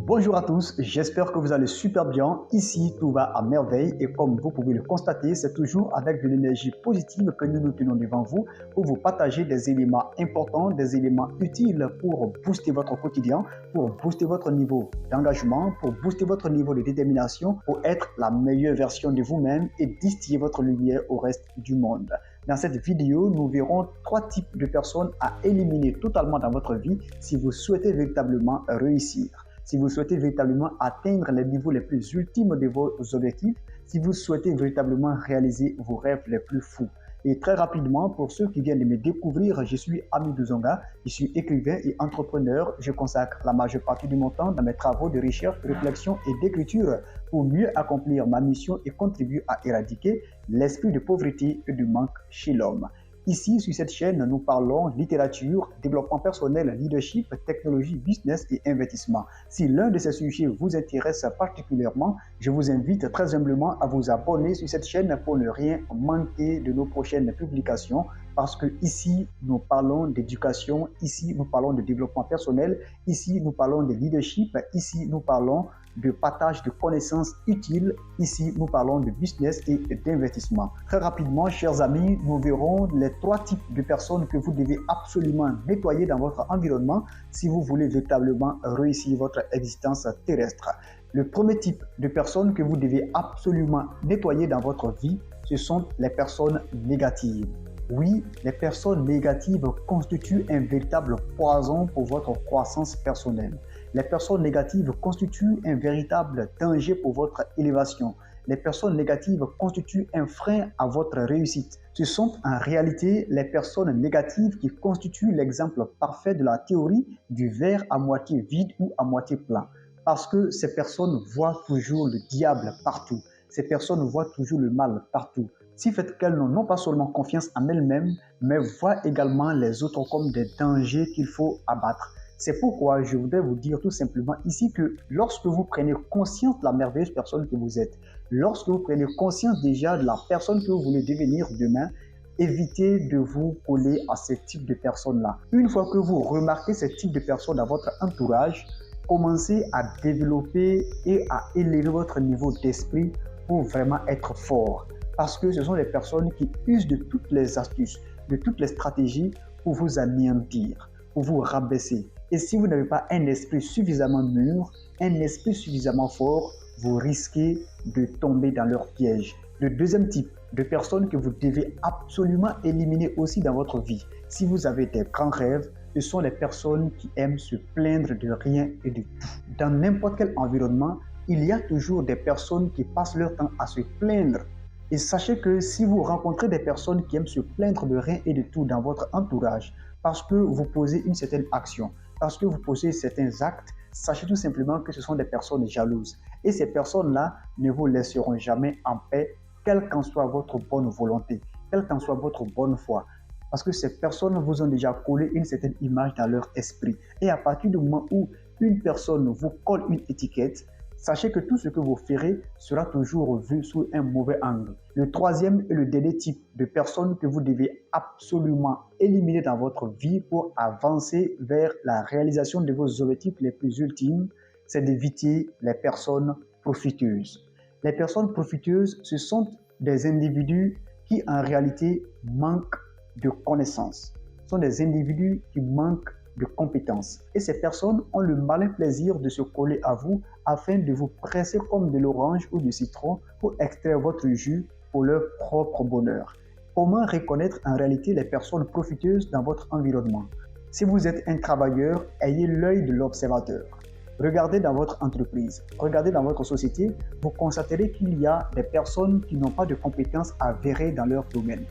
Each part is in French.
Bonjour à tous, j'espère que vous allez super bien. Ici, tout va à merveille et comme vous pouvez le constater, c'est toujours avec de l'énergie positive que nous nous tenons devant vous pour vous partager des éléments importants, des éléments utiles pour booster votre quotidien, pour booster votre niveau d'engagement, pour booster votre niveau de détermination, pour être la meilleure version de vous-même et distiller votre lumière au reste du monde. Dans cette vidéo, nous verrons 3 types de personnes à éliminer totalement dans votre vie si vous souhaitez véritablement réussir. Si vous souhaitez véritablement atteindre les niveaux les plus ultimes de vos objectifs, si vous souhaitez véritablement réaliser vos rêves les plus fous. Et très rapidement, pour ceux qui viennent de me découvrir, je suis Amidou Zonga, je suis écrivain et entrepreneur. Je consacre la majeure partie de mon temps dans mes travaux de recherche, de réflexion et d'écriture pour mieux accomplir ma mission et contribuer à éradiquer l'esprit de pauvreté et de manque chez l'homme. Ici, sur cette chaîne, nous parlons littérature, développement personnel, leadership, technologie, business et investissement. Si l'un de ces sujets vous intéresse particulièrement, je vous invite très humblement à vous abonner sur cette chaîne pour ne rien manquer de nos prochaines publications. Parce que ici, nous parlons d'éducation, ici, nous parlons de développement personnel, ici, nous parlons de leadership, ici, nous parlons de partage de connaissances utiles. Ici, nous parlons de business et d'investissement. Très rapidement, chers amis, nous verrons les 3 types de personnes que vous devez absolument nettoyer dans votre environnement si vous voulez véritablement réussir votre existence terrestre. Le premier type de personnes que vous devez absolument nettoyer dans votre vie, ce sont les personnes négatives. Oui, les personnes négatives constituent un véritable poison pour votre croissance personnelle. Les personnes négatives constituent un véritable danger pour votre élévation. Les personnes négatives constituent un frein à votre réussite. Ce sont en réalité les personnes négatives qui constituent l'exemple parfait de la théorie du verre à moitié vide ou à moitié plein. Parce que ces personnes voient toujours le diable partout. Ces personnes voient toujours le mal partout. Si fait qu'elles n'ont pas seulement confiance en elles-mêmes, mais voient également les autres comme des dangers qu'il faut abattre. C'est pourquoi je voudrais vous dire tout simplement ici que lorsque vous prenez conscience de la merveilleuse personne que vous êtes, lorsque vous prenez conscience déjà de la personne que vous voulez devenir demain, évitez de vous coller à ce type de personnes-là. Une fois que vous remarquez ce type de personnes dans votre entourage, commencez à développer et à élever votre niveau d'esprit pour vraiment être fort. Parce que ce sont des personnes qui usent de toutes les astuces, de toutes les stratégies pour vous anéantir, pour vous rabaisser. Et si vous n'avez pas un esprit suffisamment mûr, un esprit suffisamment fort, vous risquez de tomber dans leur piège. Le deuxième type de personnes que vous devez absolument éliminer aussi dans votre vie, si vous avez des grands rêves, ce sont les personnes qui aiment se plaindre de rien et de tout. Dans n'importe quel environnement, il y a toujours des personnes qui passent leur temps à se plaindre. Et sachez que si vous rencontrez des personnes qui aiment se plaindre de rien et de tout dans votre entourage, parce que vous posez une certaine action, parce que vous posez certains actes, sachez tout simplement que ce sont des personnes jalouses. Et ces personnes-là ne vous laisseront jamais en paix, quelle qu'en soit votre bonne volonté, quelle qu'en soit votre bonne foi. Parce que ces personnes vous ont déjà collé une certaine image dans leur esprit. Et à partir du moment où une personne vous colle une étiquette, sachez que tout ce que vous ferez sera toujours vu sous un mauvais angle. Le troisième et le dernier type de personnes que vous devez absolument éliminer dans votre vie pour avancer vers la réalisation de vos objectifs les plus ultimes, c'est d'éviter les personnes profiteuses. Les personnes profiteuses, ce sont des individus qui en réalité manquent de connaissances. Ce sont des individus qui manquent de compétences. Et ces personnes ont le malin plaisir de se coller à vous afin de vous presser comme de l'orange ou du citron pour extraire votre jus pour leur propre bonheur. Comment reconnaître en réalité les personnes profiteuses dans votre environnement? Si vous êtes un travailleur, ayez l'œil de l'observateur. Regardez dans votre entreprise, regardez dans votre société, vous constaterez qu'il y a des personnes qui n'ont pas de compétences avérées dans leur domaine.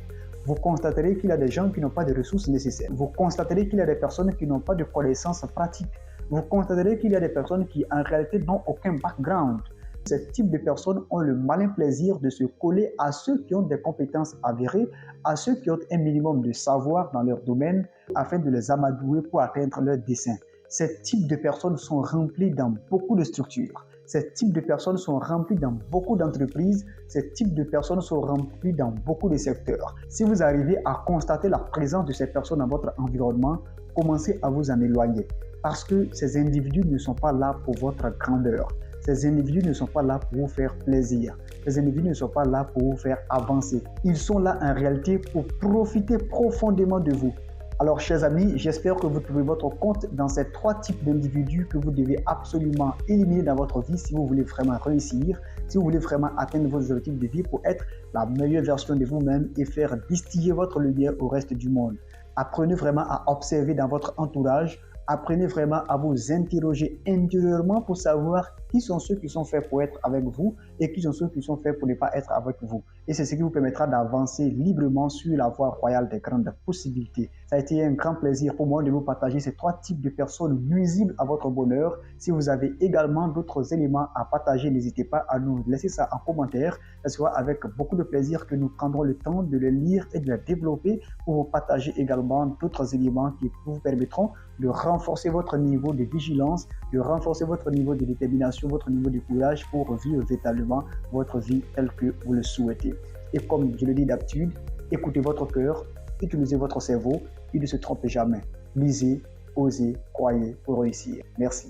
Vous constaterez qu'il y a des gens qui n'ont pas de ressources nécessaires. Vous constaterez qu'il y a des personnes qui n'ont pas de connaissances pratiques. Vous constaterez qu'il y a des personnes qui en réalité n'ont aucun background. Ce type de personnes ont le malin plaisir de se coller à ceux qui ont des compétences avérées, à ceux qui ont un minimum de savoir dans leur domaine afin de les amadouer pour atteindre leurs desseins. Ces types de personnes sont remplis dans beaucoup de structures. Ces types de personnes sont remplis dans beaucoup d'entreprises. Ces types de personnes sont remplis dans beaucoup de secteurs. Si vous arrivez à constater la présence de ces personnes dans votre environnement, commencez à vous en éloigner. Parce que ces individus ne sont pas là pour votre grandeur. Ces individus ne sont pas là pour vous faire plaisir. Ces individus ne sont pas là pour vous faire avancer. Ils sont là en réalité pour profiter profondément de vous. Alors, chers amis, j'espère que vous trouvez votre compte dans ces 3 types d'individus que vous devez absolument éliminer dans votre vie si vous voulez vraiment réussir, si vous voulez vraiment atteindre vos objectifs de vie pour être la meilleure version de vous-même et faire distiller votre lumière au reste du monde. Apprenez vraiment à observer dans votre entourage. Apprenez vraiment à vous interroger intérieurement pour savoir qui sont ceux qui sont faits pour être avec vous et qui sont ceux qui sont faits pour ne pas être avec vous. Et c'est ce qui vous permettra d'avancer librement sur la voie royale des grandes possibilités. Ça a été un grand plaisir pour moi de vous partager ces 3 types de personnes nuisibles à votre bonheur. Si vous avez également d'autres éléments à partager, n'hésitez pas à nous laisser ça en commentaire. Ce sera avec beaucoup de plaisir que nous prendrons le temps de les lire et de les développer pour vous partager également d'autres éléments qui vous permettront de renforcer votre niveau de vigilance, de renforcer votre niveau de détermination, votre niveau de courage pour vivre véritablement votre vie telle que vous le souhaitez. Et comme je le dis d'habitude, écoutez votre cœur, utilisez votre cerveau, il ne se trompe jamais. Lisez, osez, croyez pour réussir. Merci.